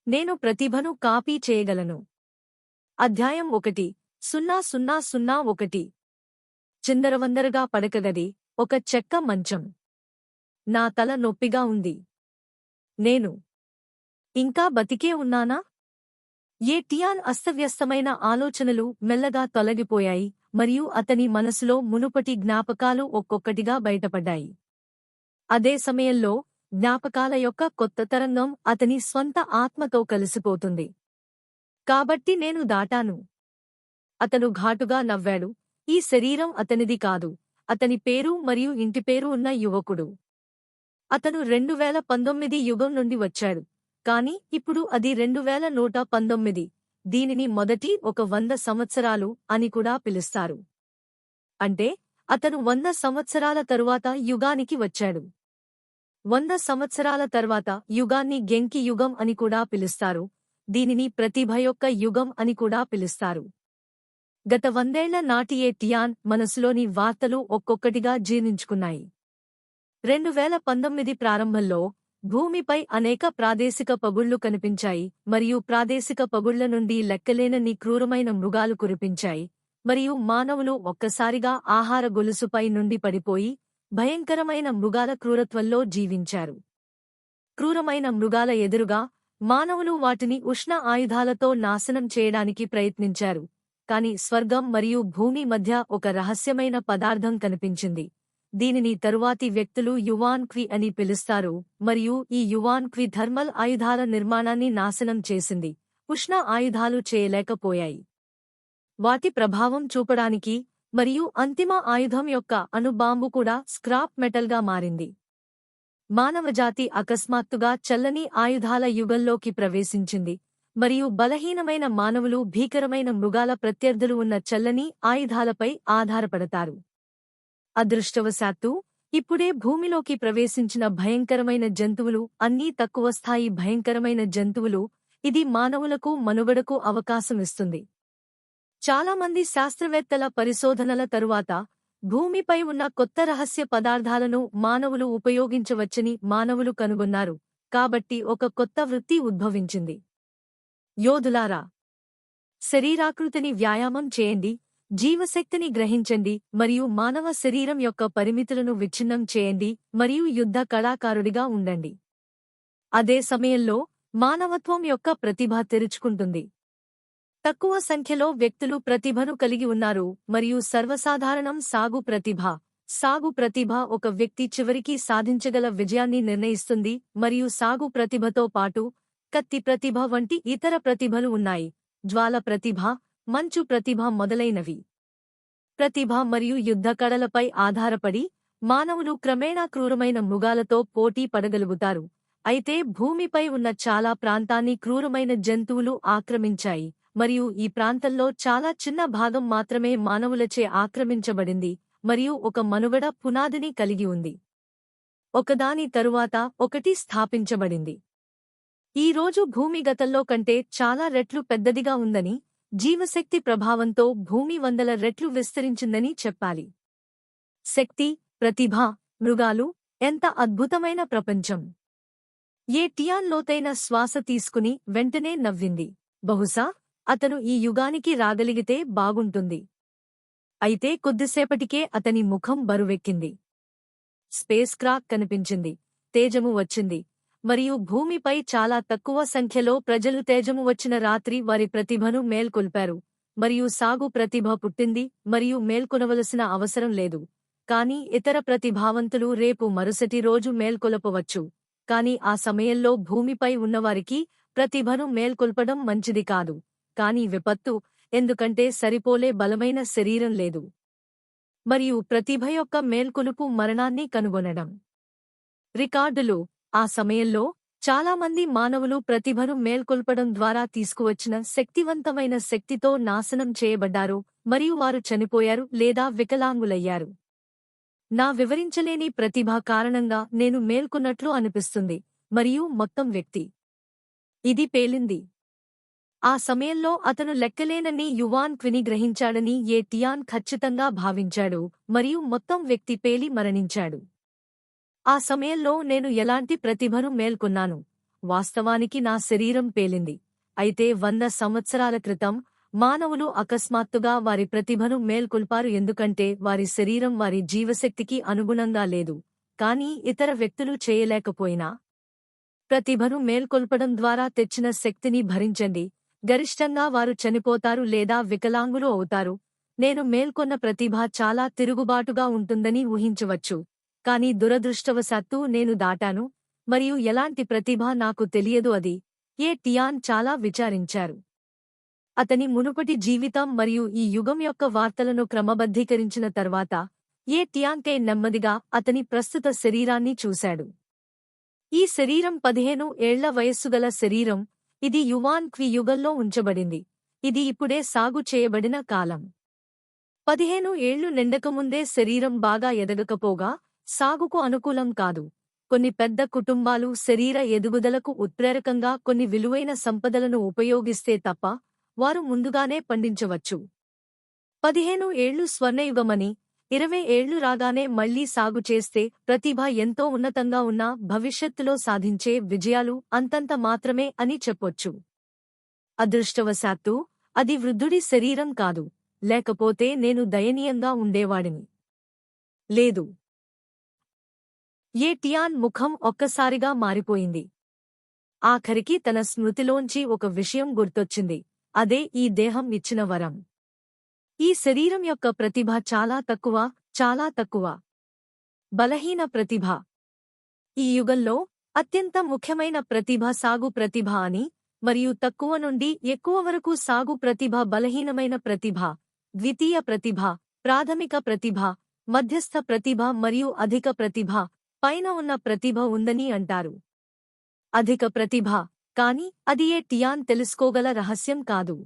నేను ప్రతిభను కాపీ చేయగలను. అధ్యాయం 1 0001 చిందరవందరగా పడకగది, ఒక చెక్క మంచం. నా తల నొప్పిగా ఉంది. నేను ఇంకా బతికే ఉన్నానా? టియాన్ అస్తవ్యస్తమైన ఆలోచనలు మెల్లగా తొలగిపోయాయి మరియు అతని మనసులో మునుపటి జ్ఞాపకాలు ఒక్కొక్కటిగా బయటపడ్డాయి. అదే సమయంలో జ్ఞాపకాల యొక్క కొత్త తరంగం అతని స్వంత ఆత్మతో కలిసిపోతుంది. కాబట్టి నేను దాటాను. అతను ఘాటుగా నవ్వాడు. ఈ శరీరం అతనిది కాదు. అతని పేరు మరియు ఇంటి పేరు ఉన్న యువకుడు. అతను 2019 యుగం నుండి వచ్చాడు. కాని ఇప్పుడు అది 2119. దీనిని మొదటి 100 సంవత్సరాలు అని కూడా పిలుస్తారు. అంటే అతను 100 సంవత్సరాల తరువాత యుగానికి వచ్చాడు. 100 సంవత్సరాల తర్వాత యుగాన్ని గెంకి యుగం అని కూడా పిలుస్తారు. దీనిని ప్రతిభ యొక్క యుగం అని కూడా పిలుస్తారు. గత 100 ఏళ్ల నాటి టియాన్ మనసులోని వార్తలు ఒక్కొక్కటిగా జీర్ణించుకున్నాయి. 2019 ప్రారంభంలో భూమిపై అనేక ప్రాదేశిక పగుళ్లు కనిపించాయి మరియు ప్రాదేశిక పగుళ్ల నుండి లెక్కలేనన్ని క్రూరమైన మృగాలు కురిపించాయి మరియు మానవులు ఒక్కసారిగా ఆహార గొలుసుపై నుండి పడిపోయి భయంకరమైన మృగాల క్రూరత్వంలో జీవించారు. క్రూరమైన మృగాల ఎదురుగా మానవులు వాటిని ఉష్ణ ఆయుధాలతో నాశనం చేయడానికి ప్రయత్నించారు. కాని స్వర్గం మరియు భూమి మధ్య ఒక రహస్యమైన పదార్థం కనిపించింది. దీనిని తరువాతి వ్యక్తులు యువాన్ క్వి అని పిలుస్తారు మరియు ఈ యువాన్ క్వి థర్మల్ ఆయుధాల నిర్మాణాన్ని నాశనం చేసింది. ఉష్ణ ఆయుధాలు చేయలేకపోయాయి. వాటి ప్రభావం చూపడానికి మరియు అంతిమ ఆయుధం యొక్క అణుబాంబు కూడా స్క్రాప్ మెటల్గా మారింది. మానవజాతి అకస్మాత్తుగా చల్లని ఆయుధాల యుగంలోకి ప్రవేశించింది మరియు బలహీనమైన మానవులు భీకరమైన మృగాల ప్రత్యర్థులు ఉన్న చల్లని ఆయుధాలపై ఆధారపడతారు. అదృష్టవశాత్తు ఇప్పుడే భూమిలోకి ప్రవేశించిన భయంకరమైన జంతువులు అన్నీ తక్కువ స్థాయి భయంకరమైన జంతువులు. ఇది మానవులకు మనుగడకు అవకాశమిస్తుంది. చాలామంది శాస్త్రవేత్తల పరిశోధనల తరువాత భూమిపై ఉన్న కొత్త రహస్య పదార్థాలను మానవులు ఉపయోగించవచ్చని మానవులు కనుగొన్నారు. కాబట్టి ఒక కొత్త వృత్తి ఉద్భవించింది. యోధులారా, శరీరాకృతిని వ్యాయామం చేయండి, జీవశక్తిని గ్రహించండి మరియు మానవ శరీరం యొక్క పరిమితులను విచ్ఛిన్నం చేయండి మరియు యుద్ధ కళాకారుడిగా ఉండండి. అదే సమయంలో మానవత్వం యొక్క ప్రతిభ తెరుచుకుంటుంది. తక్కువ సంఖ్యలో వ్యక్తులు ప్రతిభను కలిగి ఉన్నారు మరియు సర్వసాధారణం సాగు ప్రతిభ. సాగు ప్రతిభ ఒక వ్యక్తి చివరికి సాధించగల విజయాన్ని నిర్ణయిస్తుంది మరియు సాగు ప్రతిభతో పాటు కత్తి ప్రతిభ వంటి ఇతర ప్రతిభలు ఉన్నాయి. జ్వాల ప్రతిభ, మంచు ప్రతిభ మొదలైనవి. ప్రతిభ మరియు యుద్ధ కళలపై ఆధారపడి మానవులు క్రమేణా క్రూరమైన మృగాలతో పోటీ పడగలుగుతారు. అయితే భూమిపై ఉన్న చాలా ప్రాంతాన్ని క్రూరమైన జంతువులు ఆక్రమించాయి మరియు ఈ ప్రాంతంలో చాలా చిన్న భాగం మాత్రమే మానవులచే ఆక్రమించబడింది మరియు ఒక మనుగడ పునాదిని కలిగి ఉంది. ఒకదాని తరువాత ఒకటి స్థాపించబడింది. ఈ రోజు భూమి గతంలో కంటే చాలా రెట్లు పెద్దదిగా ఉందని, జీవశక్తి ప్రభావంతో భూమి 100 రెట్లు విస్తరించిందని చెప్పాలి. శక్తి, ప్రతిభ, మృగాలు, ఎంత అద్భుతమైన ప్రపంచం! టియాన్ లోతైన శ్వాస తీసుకుని వెంటనే నవ్వింది. బహుశా అతను ఈ యుగానికి రాగలిగితే బాగుంటుంది. అయితే కొద్దిసేపటికే అతని ముఖం బరువెక్కింది. స్పేస్ క్రాక్ కనిపించింది. తేజము వచ్చింది మరియు భూమిపై చాలా తక్కువ సంఖ్యలో ప్రజలు తేజము వచ్చిన రాత్రి వారి ప్రతిభను మేల్కొల్పారు మరియు సాగు ప్రతిభ పుట్టింది మరియు మేల్కొనవలసిన అవసరం లేదు. కాని ఇతర ప్రతిభావంతులు రేపు మరుసటి రోజు మేల్కొలపవచ్చు. కాని ఆ సమయంలో భూమిపై ఉన్నవారికి ప్రతిభను మేల్కొల్పడం మంచిది కాదు. కాని విపత్తు, ఎందుకంటే సరిపోలే బలమైన శరీరం లేదు. మరియు ప్రతిభ యొక్క మేల్కొలుపు మరణాన్ని కనుగొనడం. రికార్డులు. ఆ సమయంలో చాలామంది మానవులు ప్రతిభను మేల్కొల్పడం ద్వారా తీసుకువచ్చిన శక్తివంతమైన శక్తితో నాశనం చేయబడ్డారు మరియు వారు చనిపోయారు లేదా వికలాంగులయ్యారు. నా వివరించలేని ప్రతిభ కారణంగా నేను మేల్కొన్నట్లు అనిపిస్తుంది మరియు మొత్తం వ్యక్తి. ఇది పేలింది. ఆ సమయంలో అతను లెక్కలేనన్ని యువాన్ క్విని గ్రహించాడని టియాన్ ఖచ్చితంగా భావించాడు మరియు మొత్తం వ్యక్తి పేలి మరణించాడు. ఆ సమయంలో నేను ఎలాంటి ప్రతిభను మేల్కొన్నాను? వాస్తవానికి నా శరీరం పేలింది. అయితే 100 సంవత్సరాల క్రితం మానవులు అకస్మాత్తుగా వారి ప్రతిభను మేల్కొల్పారు, ఎందుకంటే వారి శరీరం వారి జీవశక్తికి అనుగుణంగా లేదు. కానీ ఇతర వ్యక్తులు చేయలేకపోయినా ప్రతిభను మేల్కొల్పడం ద్వారా తెచ్చిన శక్తిని భరించండి. గరిష్టంగా వారు చనిపోతారు లేదా వికలాంగులు అవుతారు. నేను మేల్కొన్న ప్రతిభ చాలా తిరుగుబాటుగా ఉంటుందని ఊహించవచ్చు. కాని దురదృష్టవశాత్తు నేను దాటాను, మరియు ఎలాంటి ప్రతిభ నాకు తెలియదు. అది ఏ టియాన్ చాలా విచారించారు. అతని మునుపటి జీవితం మరియు ఈ యుగం యొక్క వార్తలను క్రమబద్ధీకరించిన తర్వాత ఏ టియాంకే నెమ్మదిగా అతని ప్రస్తుత శరీరాన్ని చూశాడు. ఈ శరీరం 15 ఏళ్ల వయస్సుగల శరీరం. ఇది యువాన్ క్వి యుగంలో ఉంచబడింది. ఇది ఇప్పుడే సాగు చేయబడిన కాలం. 15 ఏళ్లు నిండకముందే శరీరం బాగా ఎదగకపోగా సాగుకు అనుకూలం కాదు. కొన్ని పెద్ద కుటుంబాలు శరీర ఎదుగుదలకు ఉత్ప్రేరకంగా కొన్ని విలువైన సంపదలను ఉపయోగిస్తే తప్ప వారు ముందుగానే పండించవచ్చు. 15 ఏళ్లు స్వర్ణయుగమని, 20 ఏళ్లు రాగానే మళ్లీ సాగు చేస్తే ప్రతిభ ఎంతో ఉన్నతంగా ఉన్న భవిష్యత్తులో సాధించే విజయాలు అంతంత మాత్రమే అని చెప్పొచ్చు. అదృష్టవశాత్తు అది వృద్ధుడి శరీరం కాదు, లేకపోతే నేను దయనీయంగా ఉండేవాడిని. లేదు. ఏ టియాన్ ముఖం ఒక్కసారిగా మారిపోయింది. ఆఖరికి తన స్మృతిలోంచి ఒక విషయం గుర్తొచ్చింది. అదే ఈ దేహం ఇచ్చిన వరం. ఈ శరీరం యొక్క ప్రతిభ చాలా తక్కువ, చాలా తక్కువ. బలహీన ప్రతిభ. ఈ యుగంలో అత్యంత ముఖ్యమైన ప్రతిభ సాగు ప్రతిభ అని, మరియు తక్కువ నుండి ఎక్కువ వరకు సాగు ప్రతిభ బలహీనమైన ప్రతిభ, ద్వితీయ ప్రతిభ, ప్రాథమిక ప్రతిభ, మధ్యస్థ ప్రతిభ మరియు అధిక ప్రతిభ, పైన ఉన్న ప్రతిభ ఉందని అంటారు. అధిక ప్రతిభ, కాని అది ఏ టియాన్ తెలుసుకోగల రహస్యం కాదు.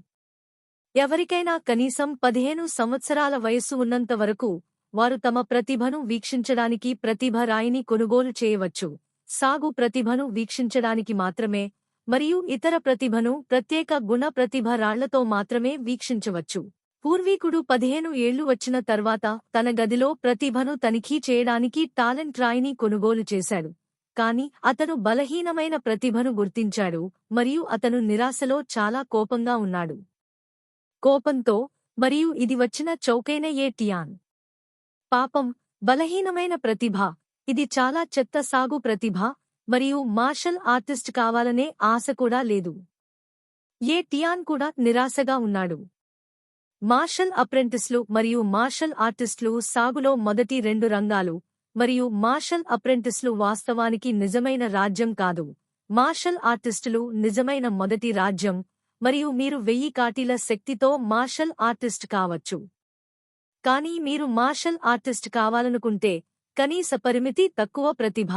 ఎవరికైనా కనీసం 15 సంవత్సరాల వయస్సు ఉన్నంత వరకు వారు తమ ప్రతిభను వీక్షించడానికి ప్రతిభ రాయిని కొనుగోలు చేయవచ్చు. సాగు ప్రతిభను వీక్షించడానికి మాత్రమే, మరియు ఇతర ప్రతిభను ప్రత్యేక గుణ ప్రతిభ రాళ్లతో మాత్రమే వీక్షించవచ్చు. పూర్వీకుడు 15 ఏళ్లు వచ్చిన తర్వాత తన గదిలో ప్రతిభను తనిఖీ చేయడానికి టాలెంట్ రాయిని కొనుగోలు చేశాడు. కాని అతను బలహీనమైన ప్రతిభను గుర్తించాడు, మరియు అతను నిరాశలో చాలా కోపంగా ఉన్నాడు. కోపంతో, మరియు ఇది వచ్చిన చౌకైన ఏ టియాన్. పాపం, బలహీనమైన ప్రతిభ, ఇది చాలా చెత్త సాగు ప్రతిభ, మరియు మార్షల్ ఆర్టిస్ట్ కావాలనే ఆశ కూడా లేదు. ఏ టియాన్ కూడా నిరాశగా ఉన్నాడు. మార్షల్ అప్రెంటిస్లు మరియు మార్షల్ ఆర్టిస్టులు సాగులో మొదటి 2 రంగాలు, మరియు మార్షల్ అప్రెంటిస్లు వాస్తవానికి నిజమైన రాజ్యం కాదు. మార్షల్ ఆర్టిస్టులు నిజమైన మొదటి రాజ్యం, మరియు మీరు 1000 కాటీల శక్తితో మార్షల్ ఆర్టిస్ట్ కావచ్చు. కానీ మీరు మార్షల్ ఆర్టిస్ట్ కావాలనుకుంటే కనీస పరిమితి తక్కువ ప్రతిభ,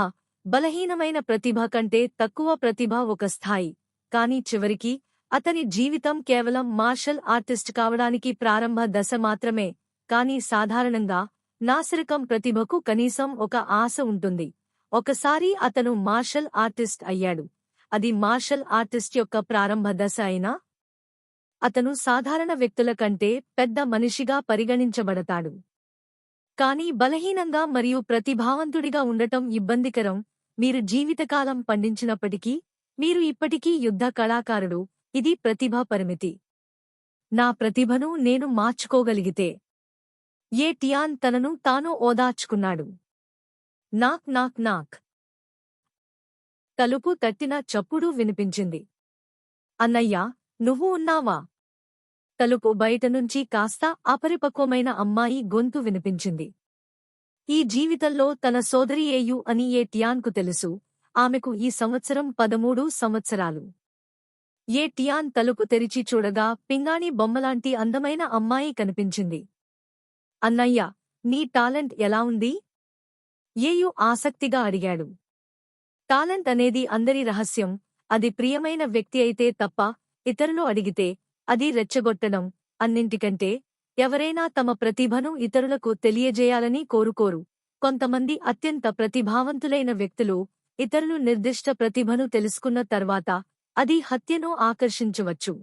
బలహీనమైన ప్రతిభ కంటే తక్కువ ప్రతిభ ఒక స్థాయి. కానీ చివరికి అతని జీవితం కేవలం మార్షల్ ఆర్టిస్ట్ కావడానికి ప్రారంభ దశ మాత్రమే. కానీ సాధారణంగా నాసిరకం ప్రతిభకు కనీసం ఒక ఆశ ఉంటుంది. ఒకసారి అతను మార్షల్ ఆర్టిస్ట్ అయ్యాడు, అది మార్షల్ ఆర్టిస్ట్ యొక్క ప్రారంభ దశ అయినా, అతను సాధారణ వ్యక్తుల కంటే పెద్ద మనిషిగా పరిగణించబడతాడు. కానీ బలహీనంగా మరియు ప్రతిభావంతుడిగా ఉండటం ఇబ్బందికరం. మీరు జీవితకాలం పండించినప్పటికీ మీరు ఇప్పటికీ యుద్ధ కళాకారుడు. ఇది ప్రతిభా పరిమితి. నా ప్రతిభను నేను మార్చుకోగలిగితే. ఏ టియాన్ తనను తాను ఓదార్చుకున్నాడు. నాక్ నాక్ నాక్. తలుపు తట్టిన చప్పుడు వినిపించింది. అన్నయ్యా, నువ్వు ఉన్నావా? తలుపు బయటనుంచి కాస్త అపరిపక్వమైన అమ్మాయి గొంతు వినిపించింది. ఈ జీవితంలో తన సోదరి ఏయు అని ఏ టియాన్కు తెలుసు. ఆమెకు ఈ సంవత్సరం 13 సంవత్సరాలు. ఏ టియాన్ తలుపు తెరిచి చూడగా పింగాణి బొమ్మలాంటి అందమైన అమ్మాయి కనిపించింది. అన్నయ్య, నీ టాలెంట్ ఎలా ఉంది? ఏయు ఆసక్తిగా అడిగాడు. టాలెంట్ అనేది అందరి రహస్యం. అది ప్రియమైన వ్యక్తి అయితే తప్ప ఇతరులు అడిగితే అది రెచ్చగొట్టడం. అన్నింటికంటే ఎవరైనా తమ ప్రతిభను ఇతరులకు తెలియజేయాలని కోరుకోరు. కొంతమంది అత్యంత ప్రతిభావంతులైన వ్యక్తులు ఇతరులు నిర్దిష్ట ప్రతిభను తెలుసుకున్న తర్వాత అది హత్యను ఆకర్షించవచ్చు.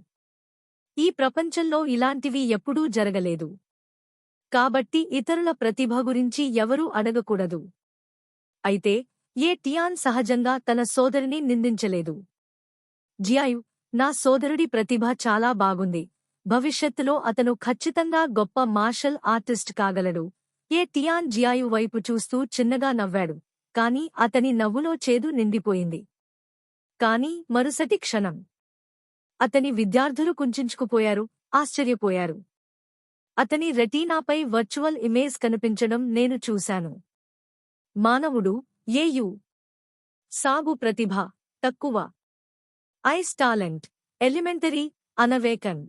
ఈ ప్రపంచంలో ఇలాంటివి ఎప్పుడూ జరగలేదు. కాబట్టి ఇతరుల ప్రతిభ గురించి ఎవరూ అడగకూడదు. అయితే ఏ టియాన్ సహజంగా తన సోదరిని నిందించలేదు. జియాయు, నా సోదరుడి ప్రతిభ చాలా బాగుంది. భవిష్యత్తులో అతను ఖచ్చితంగా గొప్ప మార్షల్ ఆర్టిస్ట్ కాగలడు. టియాన్ జియాయు వైపు చూస్తూ చిన్నగా నవ్వాడు. కాని అతని నవ్వులో చేదు నిండిపోయింది. కాని మరుసటి క్షణం అతని విద్యార్థులు కుంచించుకుపోయారు, ఆశ్చర్యపోయారు. అతని రెటీనాపై వర్చువల్ ఇమేజ్ కనిపించడం నేను చూశాను. మానవుడు ఏయు సాగు ప్రతిభ తక్కువ. ఐస్ టాలెంట్ ఎలిమెంటరీ అనవేకన్.